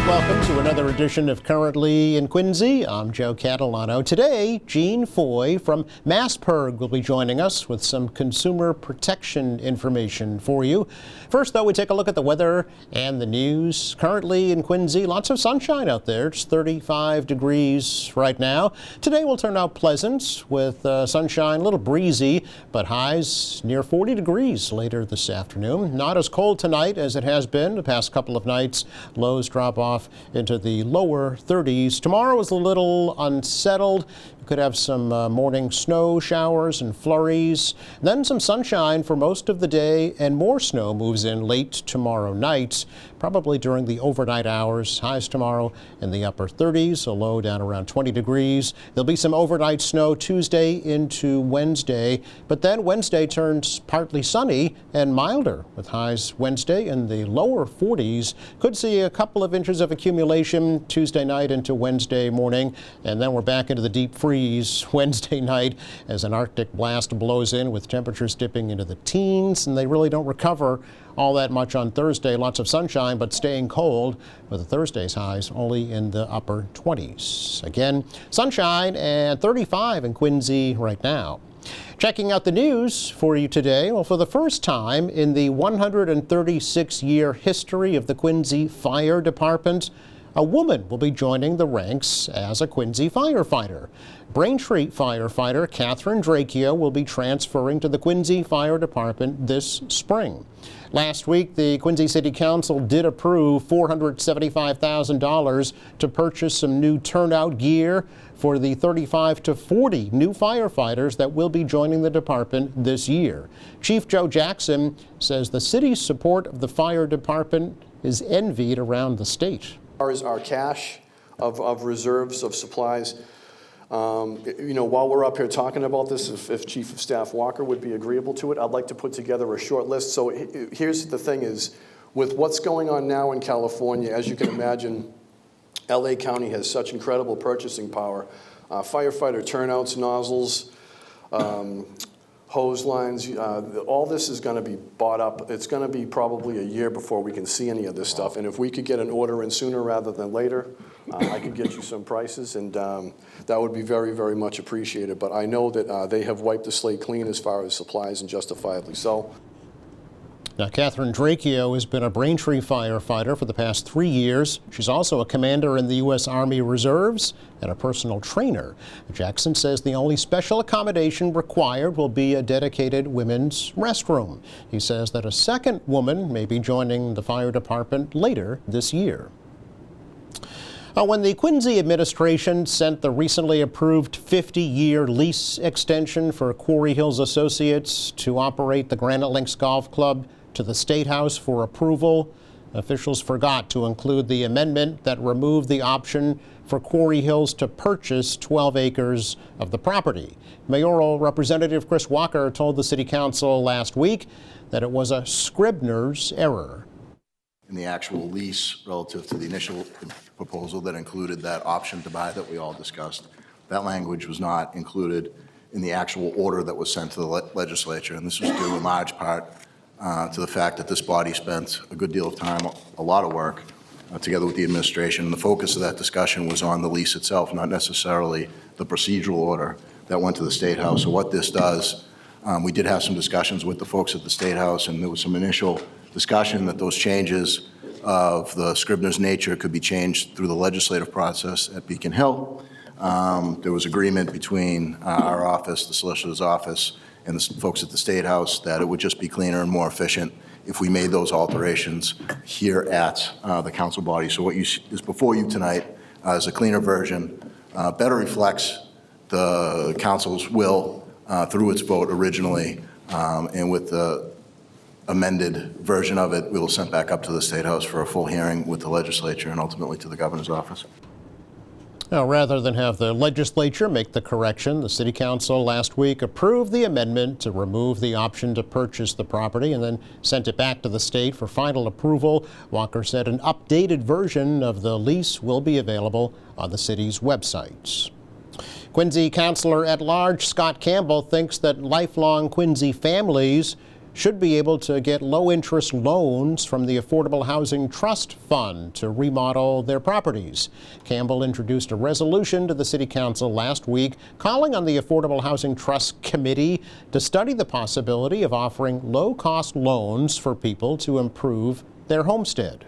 Welcome to another edition of Currently in Quincy. I'm Joe Catalano. Today, Jean Foy from MassPIRG will be joining us with some consumer protection information for you. First, though, we take a look at the weather and the news. Currently in Quincy, lots of sunshine out there. It's 35 degrees right now. Today will turn out pleasant with sunshine, a little breezy, but highs near 40 degrees later this afternoon. Not as cold tonight as it has been the past couple of nights. Lows drop off into the lower 30s. Tomorrow is a little unsettled. You could have some morning snow showers and flurries. Then some sunshine for most of the day, and more snow moves in late tomorrow night, probably during the overnight hours. Highs tomorrow in the upper 30s, a low down around 20 degrees. There'll be some overnight snow Tuesday into Wednesday, but then Wednesday turns partly sunny and milder with highs Wednesday in the lower 40s. Could see a couple of inches of accumulation Tuesday night into Wednesday morning, and then we're back into the deep freeze Wednesday night as an Arctic blast blows in with temperatures dipping into the teens, and they really don't recover all that much on Thursday. Lots of sunshine, but staying cold with the Thursday's highs only in the upper 20s. Again, sunshine and 35 in Quincy right now. Checking out the news for you today. Well, for the first time in the 136-year history of the Quincy Fire Department, a woman will be joining the ranks as a Quincy firefighter. Braintree firefighter Catherine Dracchio will be transferring to the Quincy Fire Department this spring. Last week, the Quincy City Council did approve $475,000 to purchase some new turnout gear for the 35 to 40 new firefighters that will be joining the department this year. Chief Joe Jackson says the city's support of the fire department is envied around the state. Our cache of reserves of supplies. While we're up here talking about this, if Chief of Staff Walker would be agreeable to it, I'd like to put together a short list. So here's the thing is, with what's going on now in California, as you can imagine, LA County has such incredible purchasing power. Firefighter turnouts, nozzles, hose lines, all this is going to be bought up. It's going to be probably a year before we can see any of this stuff. And if we could get an order in sooner rather than later, I could get you some prices, and that would be very, very much appreciated. But I know that they have wiped the slate clean as far as supplies, and justifiably so. Now, Catherine Dracchio has been a Braintree firefighter for the past 3 years. She's also a commander in the U.S. Army Reserves and a personal trainer. Jackson says the only special accommodation required will be a dedicated women's restroom. He says that a second woman may be joining the fire department later this year. When the Quincy administration sent the recently approved 50-year lease extension for Quarry Hills Associates to operate the Granite Links Golf Club to the State House for approval, officials forgot to include the amendment that removed the option for Quarry Hills to purchase 12 acres of the property. Mayoral Representative Chris Walker told the City Council last week that it was a Scribner's error. In the actual lease relative to the initial proposal that included that option to buy that we all discussed, that language was not included in the actual order that was sent to the legislature, and this was due in large part to the fact that this body spent a good deal of time, a lot of work, together with the administration. And the focus of that discussion was on the lease itself, not necessarily the procedural order that went to the State House. So what this does, we did have some discussions with the folks at the State House, and there was some initial discussion that those changes of the Scribner's nature could be changed through the legislative process at Beacon Hill. There was agreement between our office, the Solicitor's Office, and the folks at the State House that it would just be cleaner and more efficient if we made those alterations here at the council body. So what is before you tonight is a cleaner version, better reflects the council's will through its vote originally, and with the amended version of it, we will send back up to the State House for a full hearing with the legislature and ultimately to the governor's office. Now, rather than have the legislature make the correction, the City Council last week approved the amendment to remove the option to purchase the property and then sent it back to the state for final approval. Walker said an updated version of the lease will be available on the city's websites. Quincy Councilor at Large Scott Campbell thinks that lifelong Quincy families should be able to get low-interest loans from the Affordable Housing Trust Fund to remodel their properties. Campbell introduced a resolution to the City Council last week calling on the Affordable Housing Trust Committee to study the possibility of offering low-cost loans for people to improve their homestead.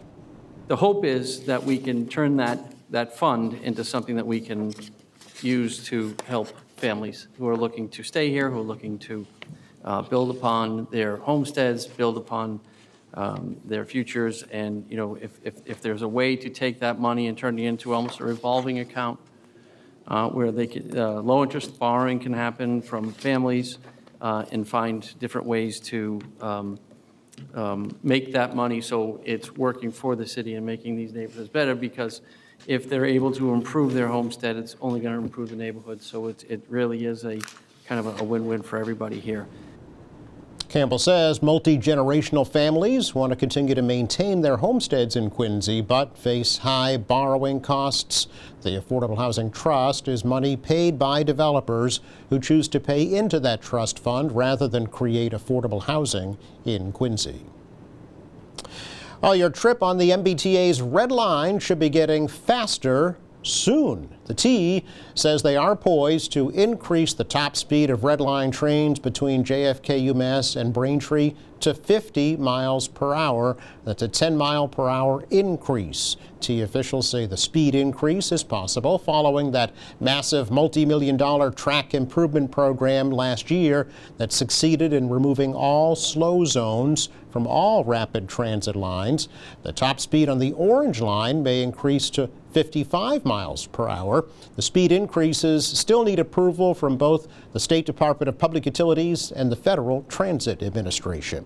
The hope is that we can turn that fund into something that we can use to help families who are looking to stay here, who are looking to build upon their homesteads, build upon their futures. And, you know, if there's a way to take that money and turn it into almost a revolving account where they could, low interest borrowing can happen from families and find different ways to make that money so it's working for the city and making these neighborhoods better, because if they're able to improve their homestead, it's only going to improve the neighborhood. So it really is a kind of a win-win for everybody here. Campbell says multi-generational families want to continue to maintain their homesteads in Quincy but face high borrowing costs. The Affordable Housing Trust is money paid by developers who choose to pay into that trust fund rather than create affordable housing in Quincy. Well, your trip on the MBTA's Red Line should be getting faster soon. The T says they are poised to increase the top speed of Red Line trains between JFK UMass and Braintree to 50 miles per hour. That's a 10-mile-per-hour increase. T officials say the speed increase is possible following that massive multi-million-dollar track improvement program last year that succeeded in removing all slow zones from all rapid transit lines. The top speed on the Orange Line may increase to 55 miles per hour. The speed increases still need approval from both the State Department of Public Utilities and the Federal Transit Administration.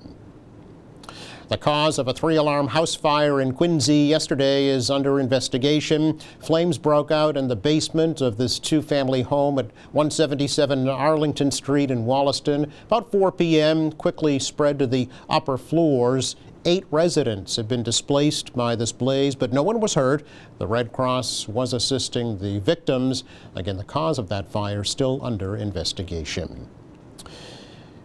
The cause of a 3-alarm house fire in Quincy yesterday is under investigation. Flames broke out in the basement of this 2-family home at 177 Arlington Street in Wollaston. About 4 p.m., quickly spread to the upper floors. 8 residents have been displaced by this blaze, but no one was hurt. The Red Cross was assisting the victims. Again, the cause of that fire still under investigation.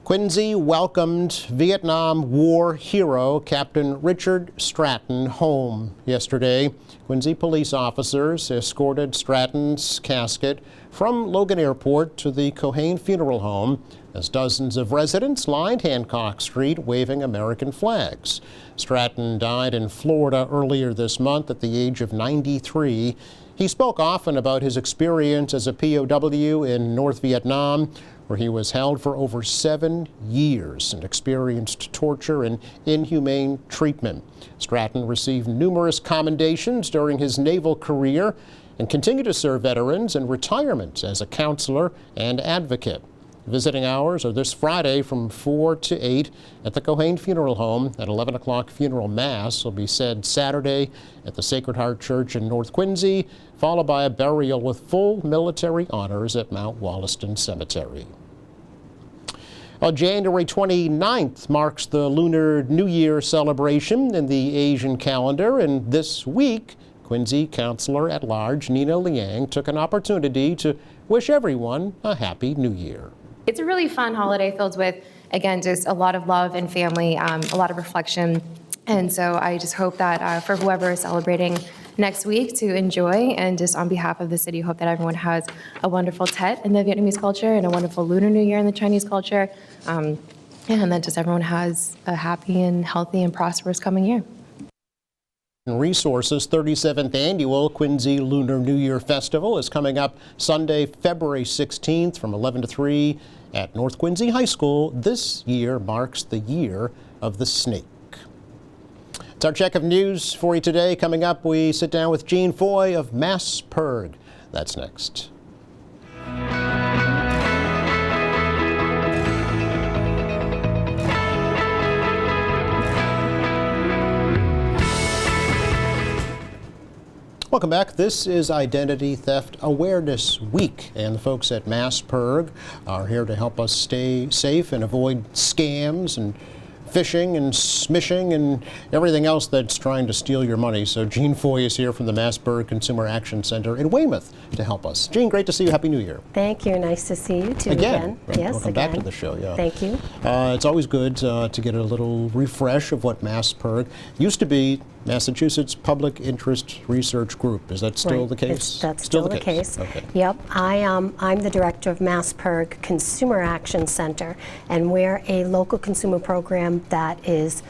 Quincy welcomed Vietnam War hero Captain Richard Stratton home yesterday. Quincy police officers escorted Stratton's casket from Logan Airport to the Cohane Funeral Home as dozens of residents lined Hancock Street waving American flags. Stratton died in Florida earlier this month at the age of 93. He spoke often about his experience as a POW in North Vietnam, where he was held for over 7 years and experienced torture and inhumane treatment. Stratton received numerous commendations during his naval career and continued to serve veterans in retirement as a counselor and advocate. Visiting hours are this Friday from 4 to 8 at the Cohane Funeral Home. At 11 o'clock, funeral mass will be said Saturday at the Sacred Heart Church in North Quincy, followed by a burial with full military honors at Mount Wollaston Cemetery. Well, January 29th marks the Lunar New Year celebration in the Asian calendar, and this week, Quincy Councilor at Large Nina Liang took an opportunity to wish everyone a Happy New Year. It's a really fun holiday filled with, again, just a lot of love and family, a lot of reflection. And so I just hope that for whoever is celebrating next week to enjoy, and just on behalf of the city, hope that everyone has a wonderful Tet in the Vietnamese culture and a wonderful Lunar New Year in the Chinese culture. And that just everyone has a happy and healthy and prosperous coming year. Resources 37th annual Quincy Lunar New Year Festival is coming up Sunday, February 16th from 11 to 3 at North Quincy High School. This year marks the Year of the Snake. It's our check of news for you today. Coming up, we sit down with Jean Foy of MassPIRG. That's next. Welcome back. This is Identity Theft Awareness Week, and the folks at MassPIRG are here to help us stay safe and avoid scams and phishing and smishing and everything else that's trying to steal your money. So Jean Foy is here from the Massburg Consumer Action Center in Weymouth to help us. Jean, great to see you. Happy New Year. Thank you. Nice to see you too Again. Right. Yes, Welcome back to the show. Yeah. Thank you. It's always good to get a little refresh of what Massburg used to be. Massachusetts Public Interest Research Group. Is that still Right. the case? That's still the case. Okay. Yep. I'm the director of Massburg Consumer Action Center, and we're a local consumer program that is,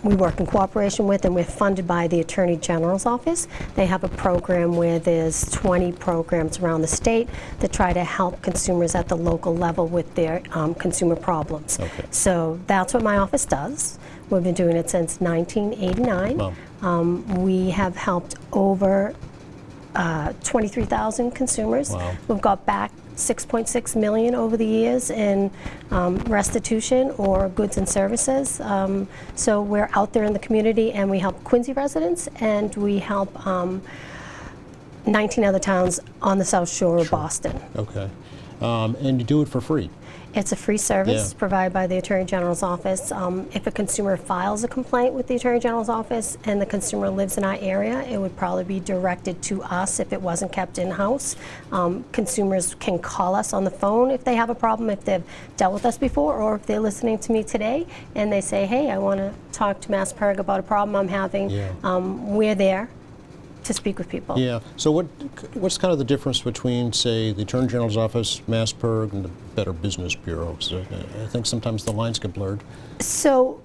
we work in cooperation with, and we're funded by the Attorney General's office. They have a program where there's 20 programs around the state that try to help consumers at the local level with their consumer problems. Okay. So that's what my office does. We've been doing it since 1989. Wow. We have helped over 23,000 consumers. Wow. We've got back 6.6 million over the years in restitution or goods and services. So we're out there in the community, and we help Quincy residents, and we help 19 other towns on the South Shore of Boston. Okay. And you do it for free. It's a free service Yeah. provided by the Attorney General's office. If a consumer files a complaint with the Attorney General's office and the consumer lives in our area, it would probably be directed to us if it wasn't kept in-house. Consumers can call us on the phone if they have a problem, if they've dealt with us before, or if they're listening to me today and they say, hey, I want to talk to Massburg about a problem I'm having. Yeah. We're there to speak with people. Yeah. So what's kind of the difference between, say, the Attorney General's office, Massburg, and the Better Business Bureau? 'Cause I think sometimes the lines get blurred. So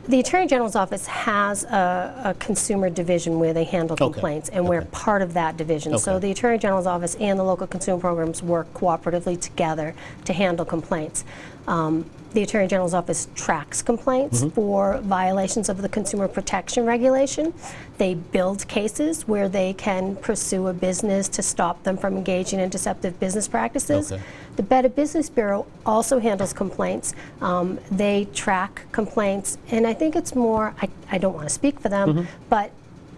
the Attorney General's office has a consumer division where they handle complaints, and we're part of that division. So Okay. the Attorney General's office and the local consumer programs work cooperatively together to handle complaints. The Attorney General's office tracks complaints for violations of the Consumer Protection Regulation. They build cases where they can pursue a business to stop them from engaging in deceptive business practices. Okay. The Better Business Bureau also handles complaints. They track complaints, and I think it's more, I don't want to speak for them, but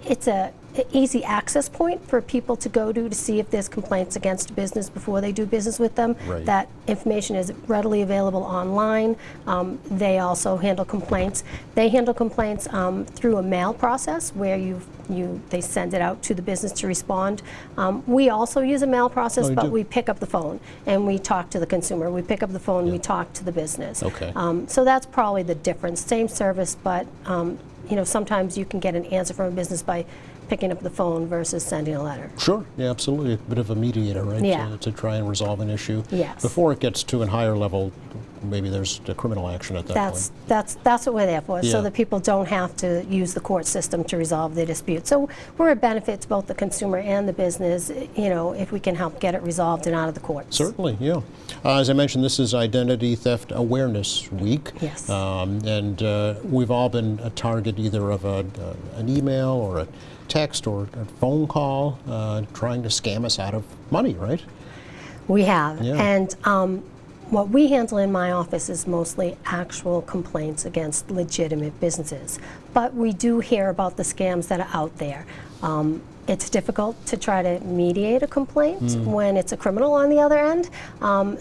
it's an easy access point for people to go to see if there's complaints against a business before they do business with them. Right. That information is readily available online. They also handle complaints. They handle complaints through a mail process where they send it out to the business to respond. We also use a mail process, Oh, you but do? we pick up the phone and we talk to the consumer. We pick up the phone and we talk to the business. Okay. So that's probably the difference. Same service, but sometimes you can get an answer from a business by picking up the phone versus sending a letter. Sure. Yeah, absolutely. A bit of a mediator, right? Yeah. To try and resolve an issue. Yes. Before it gets to a higher level, maybe there's a criminal action at that point. That's what we're there for, Yeah. so that people don't have to use the court system to resolve their dispute. So we're a benefit to both the consumer and the business, if we can help get it resolved and out of the courts. Certainly, yeah. As I mentioned, this is Identity Theft Awareness Week. Yes. And we've all been a target either of an email or a text or a phone call trying to scam us out of money, right? We have. Yeah. And what we handle in my office is mostly actual complaints against legitimate businesses. But we do hear about the scams that are out there. It's difficult to try to mediate a complaint when it's a criminal on the other end.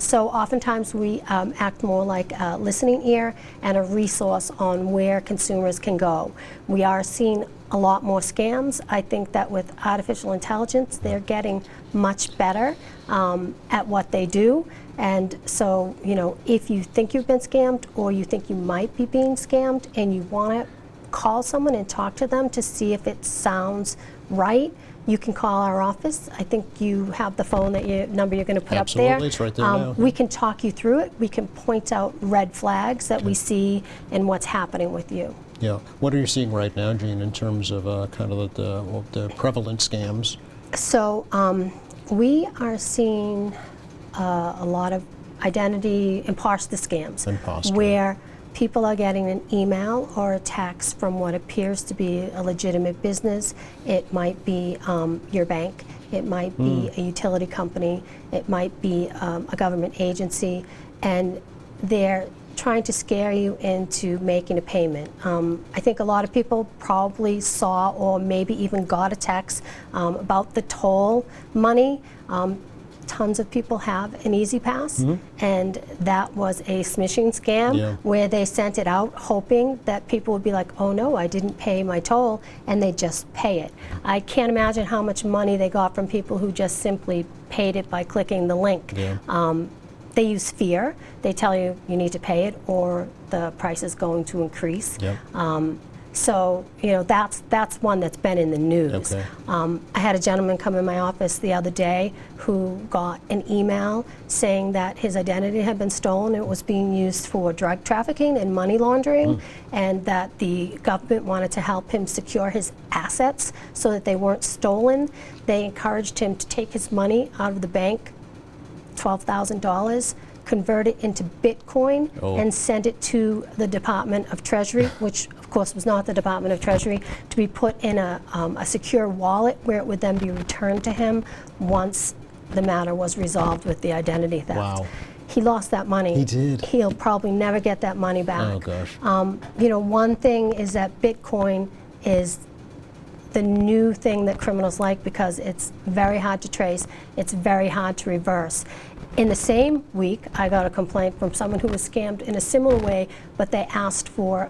So oftentimes we act more like a listening ear and a resource on where consumers can go. We are seeing a lot more scams. I think that with artificial intelligence, they're getting much better at what they do. And so, if you think you've been scammed or you think you might be being scammed and you want to call someone and talk to them to see if it sounds right, you can call our office. I think you have the phone number you're going to put Absolutely, up there. it's right there now. We can talk you through it. We can point out red flags that we see and what's happening with you. Yeah. What are you seeing right now, Jean, in terms of kind of the prevalent scams? So we are seeing a lot of identity imposter scams, Imposter. where people are getting an email or a text from what appears to be a legitimate business. It might be your bank, it might be a utility company, it might be a government agency, and they're trying to scare you into making a payment. I think a lot of people probably saw or maybe even got a text about the toll money. tons of people have an Easy Pass, and that was a smishing scam Yeah. where they sent it out hoping that people would be like, oh no, I didn't pay my toll, and they just pay it. I can't imagine how much money they got from people who just simply paid it by clicking the link. Yeah. They use fear. They tell you you need to pay it or the price is going to increase. Yep. So, that's one that's been in the news. Okay. I had a gentleman come in my office the other day who got an email saying that his identity had been stolen. It was being used for drug trafficking and money laundering, and that the government wanted to help him secure his assets so that they weren't stolen. They encouraged him to take his money out of the bank, $12,000, convert it into Bitcoin, and send it to the Department of Treasury, which of course was not the Department of Treasury, to be put in a secure wallet where it would then be returned to him once the matter was resolved with the identity theft. Wow. He lost that money. He did. He'll probably never get that money back. Oh, gosh. One thing is that Bitcoin is the new thing that criminals like because it's very hard to trace, it's very hard to reverse. In the same week, I got a complaint from someone who was scammed in a similar way, but they asked for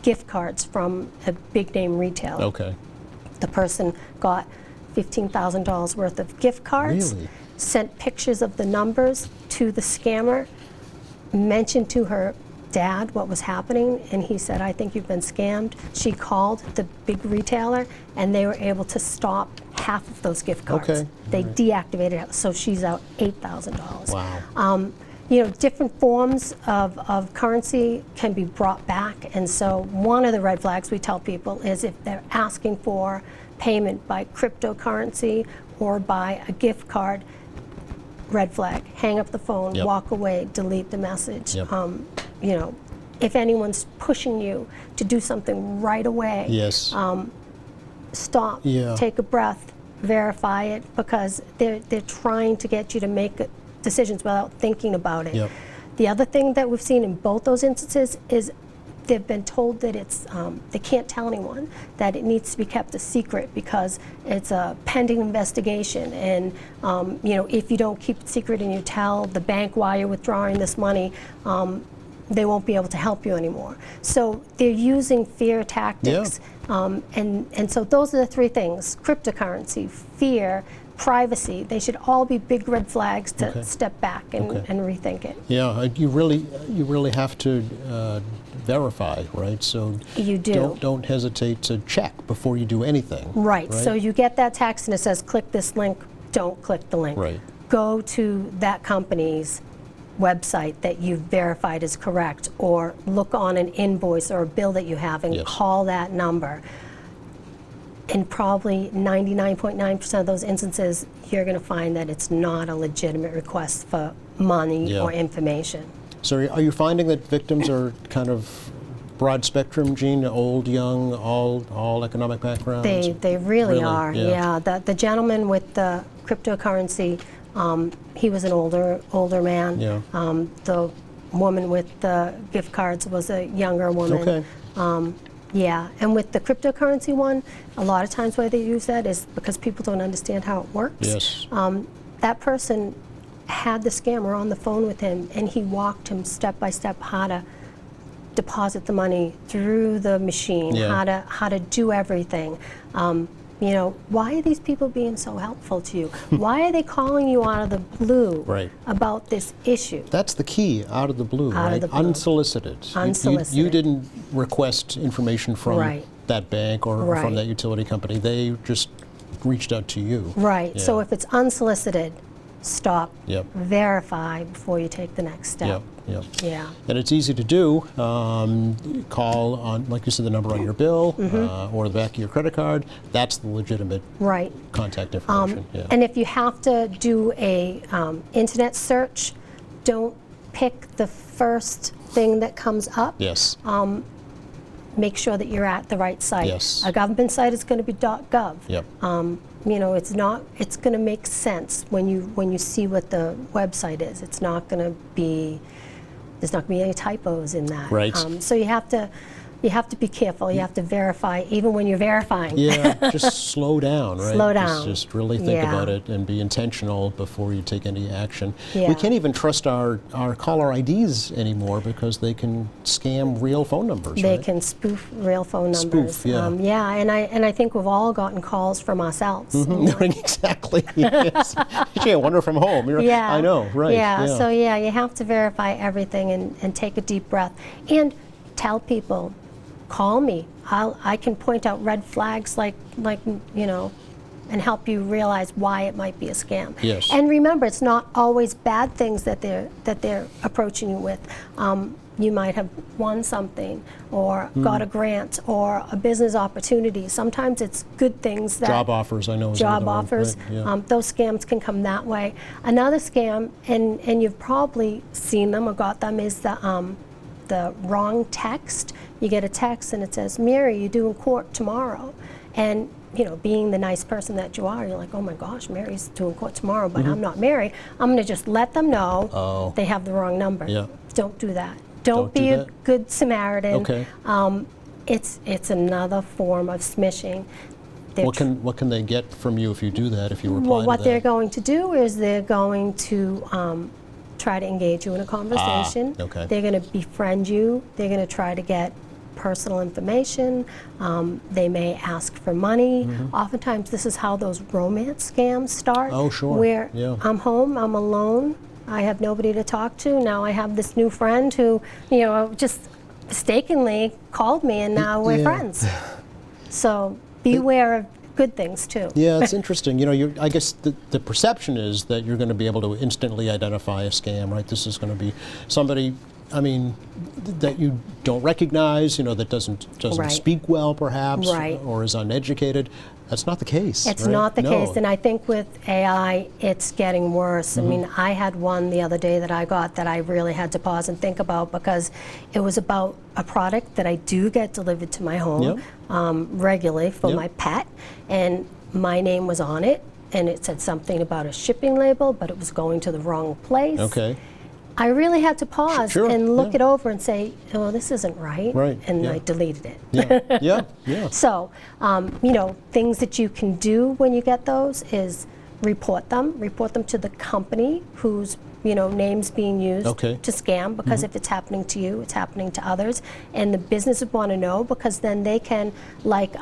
gift cards from a big name retailer. Okay. The person got $15,000 worth of gift cards, Really? sent pictures of the numbers to the scammer, mentioned to her dad what was happening, and he said, I think you've been scammed. She called the big retailer, and they were able to stop half of those gift cards. Okay. They deactivated it, so she's out $8,000. Wow. Different forms of currency can be brought back, and so one of the red flags we tell people is if they're asking for payment by cryptocurrency or by a gift card, red flag, hang up the phone, Yep. walk away, delete the message. Yep. If anyone's pushing you to do something right away, Yes. stop, Yeah. take a breath, verify it, because they're trying to get you to make decisions without thinking about it. Yep. The other thing that we've seen in both those instances is they've been told that it's they can't tell anyone, that it needs to be kept a secret because it's a pending investigation, and if you don't keep it secret and you tell the bank why you're withdrawing this money, they won't be able to help you anymore. So they're using fear tactics, and so those are the three things: cryptocurrency, fear, privacy. They should all be big red flags to Okay. step back and rethink it. Yeah, you really have to verify, right? So You do. Don't hesitate to check before you do anything. Right. So you get that text and it says, click this link, don't click the link. Right. Go to that company's website that you've verified is correct, or look on an invoice or a bill that you have and Yes. call that number. In probably 99.9% of those instances, you're going to find that it's not a legitimate request for money Yeah. or information. So are you finding that victims are kind of broad spectrum, Jean, old, young, all economic backgrounds? They really are, yeah. yeah. The gentleman with the cryptocurrency, he was an older man. Yeah. The woman with the gift cards was a younger woman. Okay. Yeah, and with the cryptocurrency one, a lot of times why they use that is because people don't understand how it works. Yes. That person had the scammer on the phone with him, and he walked him step by step how to deposit the money through the machine, Yeah. how to do everything. Why are these people being so helpful to you? Why are they calling you out of the blue Right. about this issue? That's the key, out of the blue, Out of right? the blue. Unsolicited. Unsolicited. You didn't request information from Right. that bank or Right. from that utility company. They just reached out to you. Right. So Yeah. if it's unsolicited, stop, Yep. verify before you take the next step. Yep, yep. Yeah. And it's easy to do. Call on, like you said, the number on your bill or the back of your credit card. That's the legitimate Right. contact information. Yeah. And if you have to do a internet search, don't pick the first thing that comes up. Yes. Make sure that you're at the right site. Yes. A government site is going to be .gov. Yep. It's not. It's going to make sense when you see what the website is. It's not going to be. There's not going to be any typos in that. Right. So you have to you have to be careful. You have to verify, even when you're verifying. Yeah, just slow down, right? Slow down. Just really think Yeah. about it and be intentional before you take any action. Yeah. We can't even trust our caller IDs anymore because they can scam real phone numbers, They right? can spoof real phone numbers. Spoof, yeah. Yeah, and I think we've all gotten calls from ourselves. Exactly. Yes. Gee, I wonder from home. Yeah. I know, right. Yeah, so yeah, you have to verify everything and take a deep breath. And tell people, call me. I can point out red flags like and help you realize why it might be a scam. Yes. And remember, it's not always bad things that they're approaching you with. You might have won something or got a grant or a business opportunity. Sometimes it's good things that Job offers, I know. Is job another one, offers. right, yeah. Those scams can come that way. Another scam, and you've probably seen them or got them, is the wrong text. You get a text and it says, "Mary, you're due in court tomorrow," and being the nice person that you are, you're like, "Oh my gosh, Mary's due in court tomorrow, but I'm not Mary. I'm going to just let them know they have the wrong number." Yeah. Don't do that. Don't Don't do be a that? good Samaritan. Okay. It's another form of smishing. They're What can they get from you if you do that, if you reply Well, to what that? they're going to do is they're going to try to engage you in a conversation. okay. They're going to befriend you. They're going to try to get personal information. They may ask for money. Oftentimes, this is how those romance scams start. Oh, sure. Where Yeah. I'm home, I'm alone, I have nobody to talk to. Now I have this new friend who, just mistakenly called me, and now we're Yeah. friends. So beware of good things too. Yeah, it's interesting. I guess the perception is that you're going to be able to instantly identify a scam, right? This is going to be somebody, that you don't recognize, that doesn't Right. speak well, perhaps, Right. or is uneducated. That's not the case. It's right? not the No. case, and I think with AI, it's getting worse. Mm-hmm. I had one the other day that I got that I really had to pause and think about, because it was about a product that I do get delivered to my home Yep. regularly for Yep. my pet, and my name was on it, and it said something about a shipping label, but it was going to the wrong place. Okay. I really had to pause Sure, and look yeah. it over and say, "Oh, this isn't right," Right, and yeah. I deleted it. Yeah. Yeah. Yeah. So, things that you can do when you get those is report them to the company whose name's being used Okay. to scam, because if it's happening to you, it's happening to others, and the businesses want to know, because then they can, like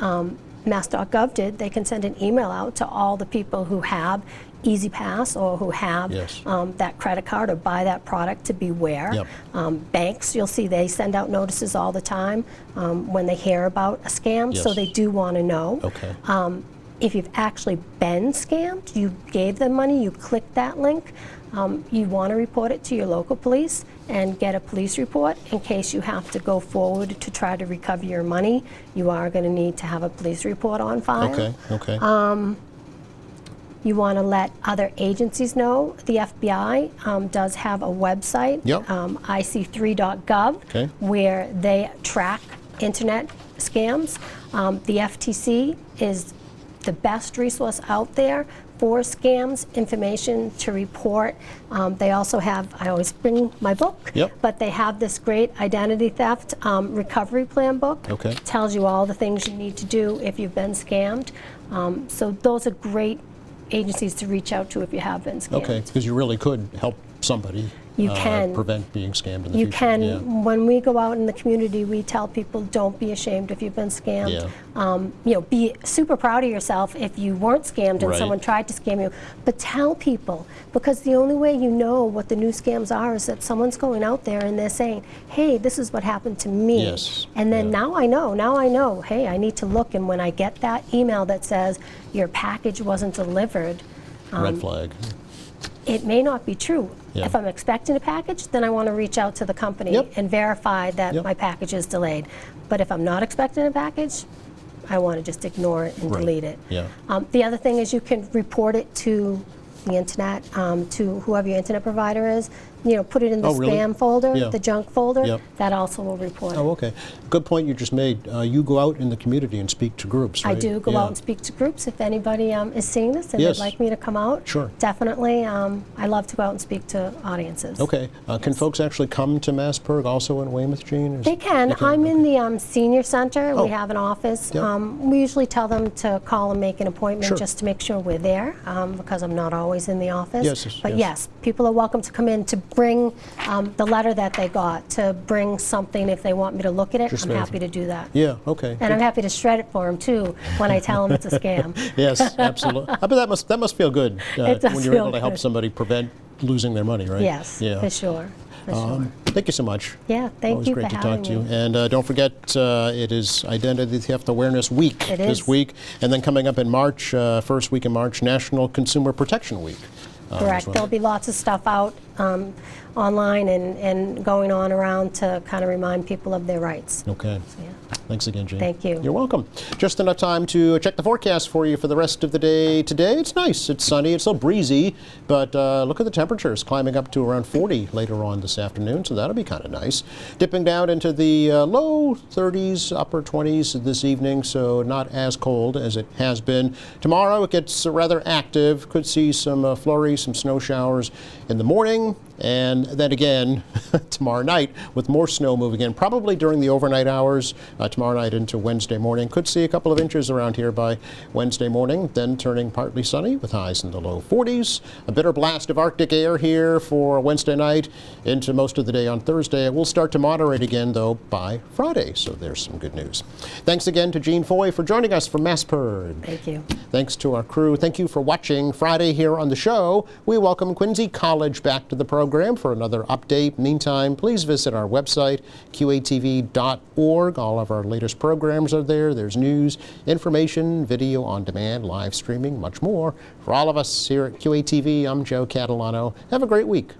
Mass.gov did, they can send an email out to all the people who have Easy Pass or who have Yes. that credit card or buy that product, to beware. Yep. Banks, you'll see they send out notices all the time when they hear about a scam, so Yes. they do want to know. Okay. If you've actually been scammed, you gave them money, you clicked that link, you want to report it to your local police and get a police report in case you have to go forward to try to recover your money. You are going to need to have a police report on file. Okay. Okay. You want to let other agencies know. The FBI does have a website, Yep. ic3.gov, Okay. where they track internet scams. The FTC is the best resource out there for scams, information to report. They also have, I always bring my book, Yep. but they have this great identity theft recovery plan book. Okay. Tells you all the things you need to do if you've been scammed. So those are great agencies to reach out to if you have been scammed. Okay, because you really could help somebody You can. prevent being scammed in the You future. can, Yeah. when we go out in the community, we tell people, don't be ashamed if you've been scammed. Be super proud of yourself if you weren't scammed and Right. someone tried to scam you. But tell people, because the only way you know what the new scams are is that someone's going out there and they're saying, hey, this is what happened to me. Yes, And then yeah. now I know, hey, I need to look. And when I get that email that says your package wasn't delivered, Red flag. it may not be true. Yeah. If I'm expecting a package, then I want to reach out to the company Yep. and verify that Yep. my package is delayed. But if I'm not expecting a package, I want to just ignore it and Right. delete it. Yeah. The other thing is you can report it to the internet, to whoever your internet provider is. put it in the Oh, really? spam folder, Yeah. the junk folder, Yep. that also will report it. Oh, okay. Good point you just made. You go out in the community and speak to groups, right? I do go Yeah. out and speak to groups. If anybody is seeing this and Yes. they'd like me to come out, Sure. definitely. I love to go out and speak to audiences. Okay. Can folks actually come to MassPerg also in Weymouth, Jean? They can. I'm in the senior center. Oh. We have an office. Yep. We usually tell them to call and make an appointment Sure. just to make sure we're there, because I'm not always in the office. Yes, yes, But yes. yes, people are welcome to come in to bring the letter that they got, to bring something if they want me to look at it. Just I'm verify. happy to do that. Yeah, okay. And I'm happy to shred it for them too when I tell them it's a scam. Yes, absolutely. I bet that must feel good It does when you're feel able to help good. somebody prevent losing their money, right? Yes, Yeah. for sure. For sure. Thank you so much. Yeah, thank Always you great for to talk having to you. me. And don't forget, it is Identity Theft Awareness Week It this is. week. And then coming up in March, first week in March, National Consumer Protection Week. as Correct. well. There'll be lots of stuff out online and going on around to kind of remind people of their rights. Okay. Yeah. Thanks again, Jane. Thank you. You're welcome. Just enough time to check the forecast for you for the rest of the day today. It's nice. It's sunny. It's still breezy, but look at the temperatures climbing up to around 40 later on this afternoon, so that'll be kind of nice. Dipping down into the low 30s, upper 20s this evening, so not as cold as it has been. Tomorrow it gets rather active. Could see some flurries, some snow showers in the morning. And then again, tomorrow night with more snow moving in, probably during the overnight hours, tomorrow night into Wednesday morning. Could see a couple of inches around here by Wednesday morning, then turning partly sunny with highs in the low 40s. A bitter blast of Arctic air here for Wednesday night into most of the day on Thursday. It will start to moderate again, though, by Friday, so there's some good news. Thanks again to Jean Foy for joining us from MassPerg. Thank you. Thanks to our crew. Thank you for watching Friday here on the show. We welcome Quincy College back to the program for another update. Meantime, please visit our website, qatv.org. All of our latest programs are there. There's news, information, video on demand, live streaming, much more. For all of us here at QATV, I'm Joe Catalano. Have a great week.